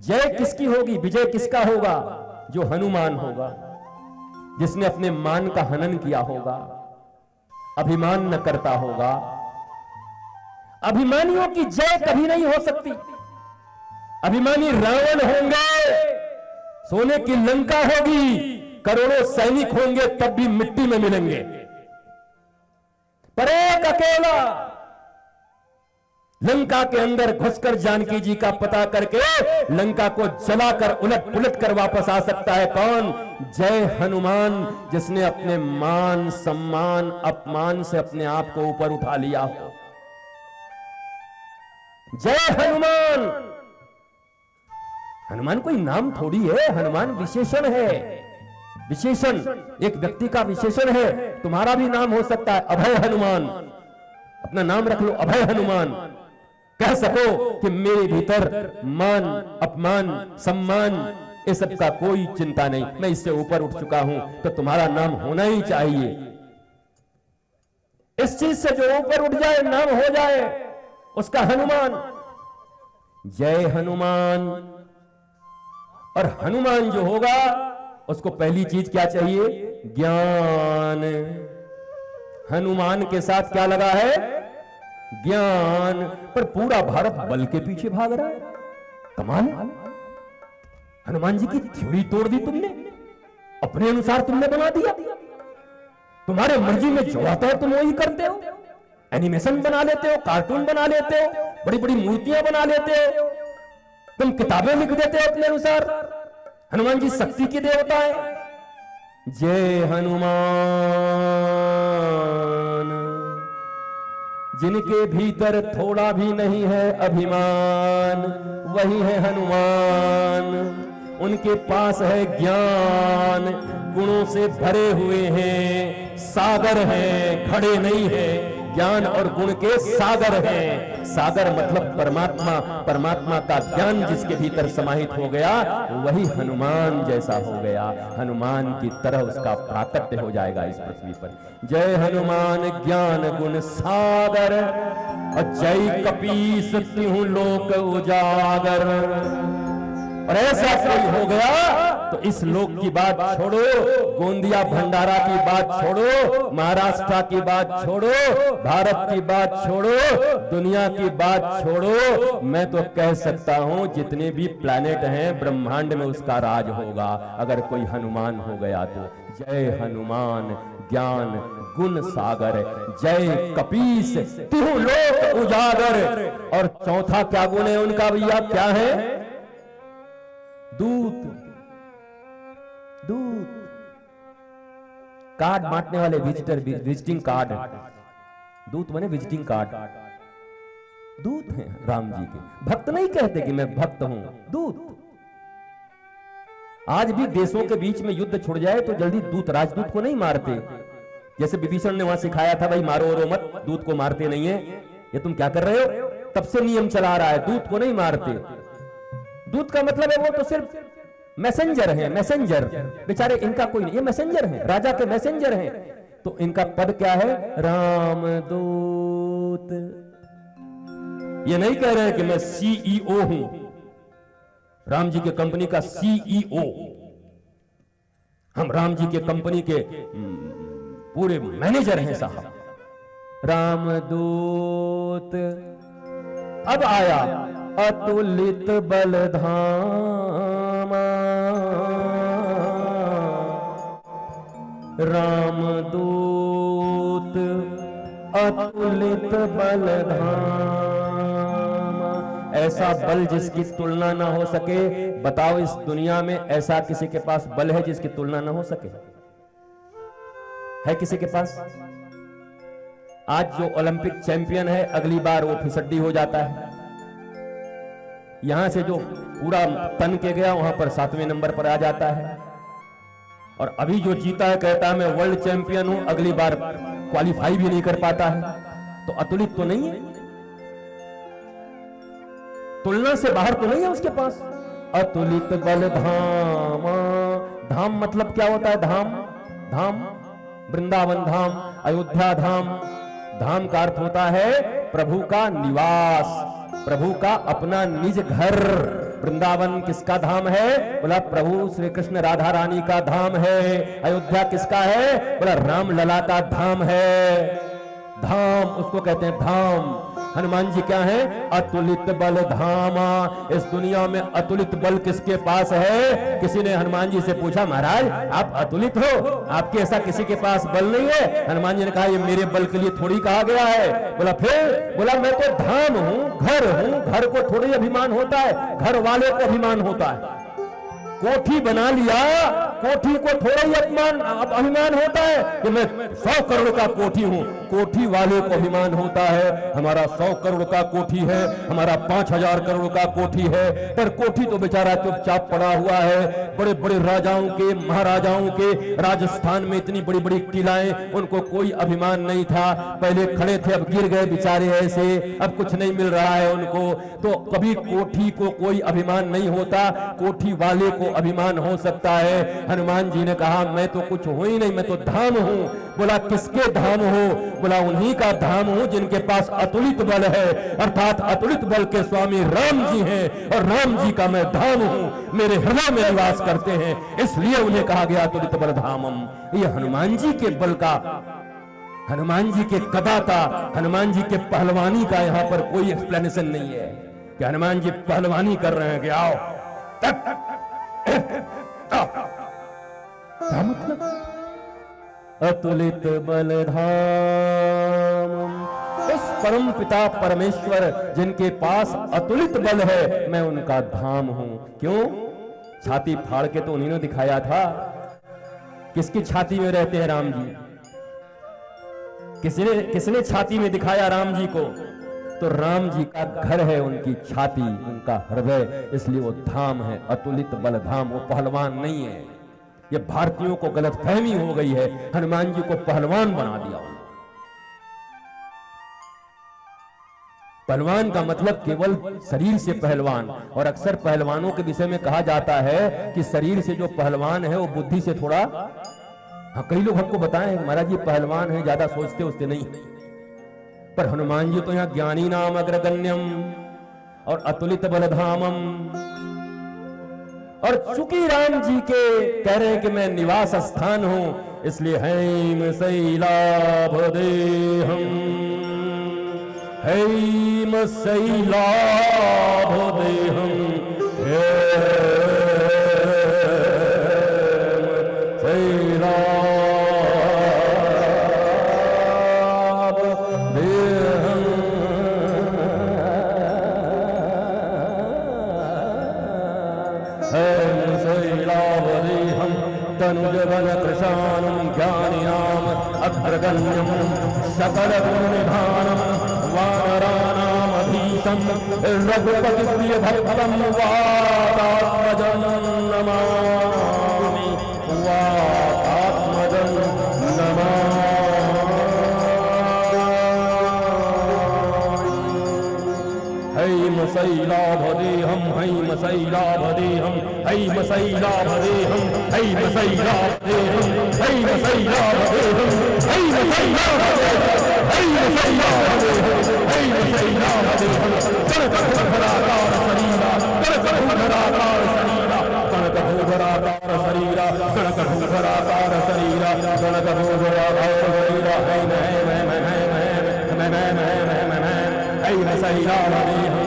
जय किसकी होगी, विजय किसका होगा? जो हनुमान होगा, जिसने अपने मान का हनन किया होगा, अभिमान न करता होगा। अभिमानियों की जय कभी नहीं हो सकती। अभिमानी रावण होंगे, सोने की लंका होगी, करोड़ों सैनिक होंगे, तब भी मिट्टी में मिलेंगे। पर एक अकेला लंका के अंदर घुसकर जानकी जी का पता करके लंका को जलाकर उलट पुलट कर वापस आ सकता है। कौन? जय हनुमान, जिसने अपने मान सम्मान अपमान से अपने आप को ऊपर उठा लिया हो। जय हनुमान। हनुमान कोई नाम थोड़ी है, हनुमान विशेषण है। विशेषण एक व्यक्ति का विशेषण है। तुम्हारा भी नाम हो सकता है अभय हनुमान। अपना नाम रख लो अभय हनुमान, कह सको कि मेरे भीतर मान अपमान सम्मान इस सब का कोई चिंता नहीं, मैं इससे ऊपर उठ चुका हूं। तो तुम्हारा नाम होना ही चाहिए। इस चीज से जो ऊपर उठ जाए, नाम हो जाए, उसका हनुमान। जय हनुमान। और हनुमान जो होगा उसको पहली चीज क्या चाहिए? ज्ञान। हनुमान के साथ क्या लगा है? ज्ञान। पर पूरा भारत बल के पीछे भाग रहा है। कमाल। हनुमान जी की थ्योरी तोड़ दी तुमने, अपने अनुसार तुमने बना दिया। तुम्हारे मर्जी में जो आता है तुम वही करते हो। एनिमेशन बना लेते हो, कार्टून बना लेते हो, बड़ी बड़ी मूर्तियां बना लेते हो, तुम किताबें लिख देते हो अपने अनुसार। हनुमान जी शक्ति के देवता है। जय हनुमान। जिनके भीतर थोड़ा भी नहीं है अभिमान, वही है हनुमान। उनके पास है ज्ञान, गुणों से भरे हुए हैं, सागर हैं, खड़े नहीं है। ज्ञान और गुण के सागर हैं। सागर मतलब परमात्मा। परमात्मा का ज्ञान जिसके भीतर समाहित हो गया, वही हनुमान जैसा हो गया। हनुमान की तरह उसका प्राकट्य हो जाएगा इस पृथ्वी पर। जय हनुमान ज्ञान गुण सागर, और जय कपीस तिहु लोक उजागर। और ऐसा कोई हो गया तो इस लोक की बात छोड़ो, गोंदिया भंडारा की बात छोड़ो, महाराष्ट्र की बात छोड़ो, भारत की बात छोड़ो, दुनिया की बात छोड़ो। मैं तो कह सकता हूं जितने भी प्लैनेट हैं ब्रह्मांड में उसका राज होगा अगर कोई हनुमान हो गया तो। जय हनुमान ज्ञान गुण सागर, जय कपीस तिहु लोक उजागर। और चौथा क्या गुण है उनका भैया? क्या है? दूत। दूत, कार्ड बांटने वाले, विजिटिंग कार्ड। दूत बने विजिटिंग कार्ड। दूत हैं राम जी के। भक्त नहीं कहते कि मैं भक्त हूं, दूत। आज भी देशों के बीच में युद्ध छुड़ जाए तो जल्दी दूत राजदूत को नहीं मारते। जैसे विभीषण ने वहां सिखाया था, भाई मारो और मत, दूत को मारते नहीं है। ये तुम क्या कर रहे हो? तब से नियम चला रहा है, दूत को नहीं मारते। दूत का मतलब है वो तो सिर्फ मैसेंजर है। मैसेंजर बेचारे, इनका कोई नहीं, ये मैसेंजर हैं, राजा के मैसेंजर हैं। तो इनका पद क्या है? रामदूत। ये नहीं कह रहे कि मैं सीईओ हूं, राम जी के कंपनी का सीईओ। हम राम जी के कंपनी के पूरे मैनेजर हैं साहब। रामदूत। अब आया अतुलित बलधामा, रामदूत अतुलित बलधामा। ऐसा बल जिसकी तुलना ना हो सके। बताओ इस दुनिया में ऐसा किसी के पास बल है जिसकी तुलना ना हो सके? है किसी के पास? आज जो ओलंपिक चैंपियन है अगली बार वो फिसड्डी हो जाता है। यहां से जो पूरा तन के गया वहां पर 7वें नंबर पर आ जाता है। और अभी जो जीता है कहता है मैं वर्ल्ड चैंपियन हूं, अगली बार क्वालिफाई भी नहीं कर पाता है। तो अतुलित तो नहीं है, तुलना से बाहर तो नहीं है उसके पास। अतुलित बल धामा। धाम मतलब क्या होता है? धाम, धाम वृंदावन धाम, अयोध्या धाम। धाम का अर्थ होता है प्रभु का निवास, प्रभु का अपना निज घर। वृंदावन किसका धाम है? बोला प्रभु श्री कृष्ण राधा रानी का धाम है। अयोध्या किसका है? बोला राम लला का धाम है। धाम उसको कहते हैं धाम। हनुमान जी क्या है? अतुलित बल धामा। इस दुनिया में अतुलित बल किसके पास है? किसी ने हनुमान जी से पूछा, महाराज आप अतुलित हो, आपके ऐसा किसी के पास बल नहीं है? हनुमान जी ने कहा, ये मेरे बल के लिए थोड़ी कहा गया है। बोला फिर? बोला मैं तो धाम हूं, घर हूं, घर को थोड़ी अभिमान होता है, घर वाले को अभिमान होता है। कोठी बना लिया, कोठी को थोड़ा ही अभिमान होता है कि मैं 100 करोड़ का कोठी हूं। कोठी वाले को अभिमान होता है, हमारा 100 करोड़ का कोठी है, हमारा 5000 करोड़ का कोठी है। पर कोठी तो बेचारा चुपचाप पड़ा हुआ है। बड़े बड़े राजाओं के, महाराजाओं के राजस्थान में इतनी बड़ी बड़ी किलाएं, उनको कोई अभिमान नहीं था। पहले खड़े थे, अब गिर गए बेचारे ऐसे, अब कुछ नहीं मिल रहा है उनको। तो कभी कोठी को कोई अभिमान नहीं होता, कोठी वाले को अभिमान हो सकता है। हनुमान जी ने कहा, मैं तो कुछ हूं ही नहीं, मैं तो धाम हूं। बोला किसके धाम हो? बोला उन्हीं का धाम हूं जिनके पास अतुलित बल है, अर्थात अतुलित बल के स्वामी राम जी हैं, और राम जी का मैं धाम हूं, मेरे हृदय में निवास करते हैं, इसलिए उन्हें कहा गया अतुलित बल धामम। ये हनुमान जी के बल का, हनुमान जी के कदा का, हनुमान जी के पहलवानी का यहां पर कोई एक्सप्लेनेशन नहीं है कि हनुमान जी पहलवानी कर रहे हैं कि आओ क्या मतलब? अतुलित बल धाम, उस परम पिता परमेश्वर जिनके पास अतुलित बल है, मैं उनका धाम हूं। क्यों? छाती फाड़ के तो उन्हीं ने दिखाया था। किसकी छाती में रहते हैं राम जी? किसने छाती में दिखाया राम जी को? तो राम जी का घर है उनकी छाती, उनका हृदय, इसलिए वो धाम है, अतुलित बल धाम। वो पहलवान नहीं है। ये भारतीयों को गलतफहमी हो गई है, हनुमान जी को पहलवान बना दिया। पहलवान का मतलब केवल शरीर से पहलवान, और अक्सर पहलवानों के विषय में कहा जाता है कि शरीर से जो पहलवान है वो बुद्धि से थोड़ा, हाँ कई लोग हमको बताएं महाराज ये पहलवान है, ज्यादा सोचते उससे नहीं। पर हनुमान जी तो यहां ज्ञानी नाम अग्रगण्यम और अतुलित बलधामम, और चूंकि राम जी के कह रहे हैं कि मैं निवास स्थान हूं, इसलिए हैम शैलाभ देहम, हैम शैलाभ देहम, तनुजवन कृशानम ज्ञानिनाम अग्रगण्यम सकल गुण निधानम वानराणाम अधीशम रघुपति प्रिय भक्तम वातात्मजं नमामि, वातात्मजं नमामि। हैम शैलाभदेहम, हैम शैलाभदेहम, हैम शैलाभदेहम, हैम शैलाभदेहम, हैम शैलाभदेहम, हैम शैलाभदेहम, हैम शैलाभदेहम, हैम शैलाभदेहम। कनकभूधराकार शरीरा, कनकभूधराकार शरीरा, कनकभूधराकार शरीरा, कनकभूधराकार शरीरा, कनकभूधराकार शरीरा। हैम हैम हैम हैम हैम हैम हैम हैम हैम हैम शैलाभदेहम,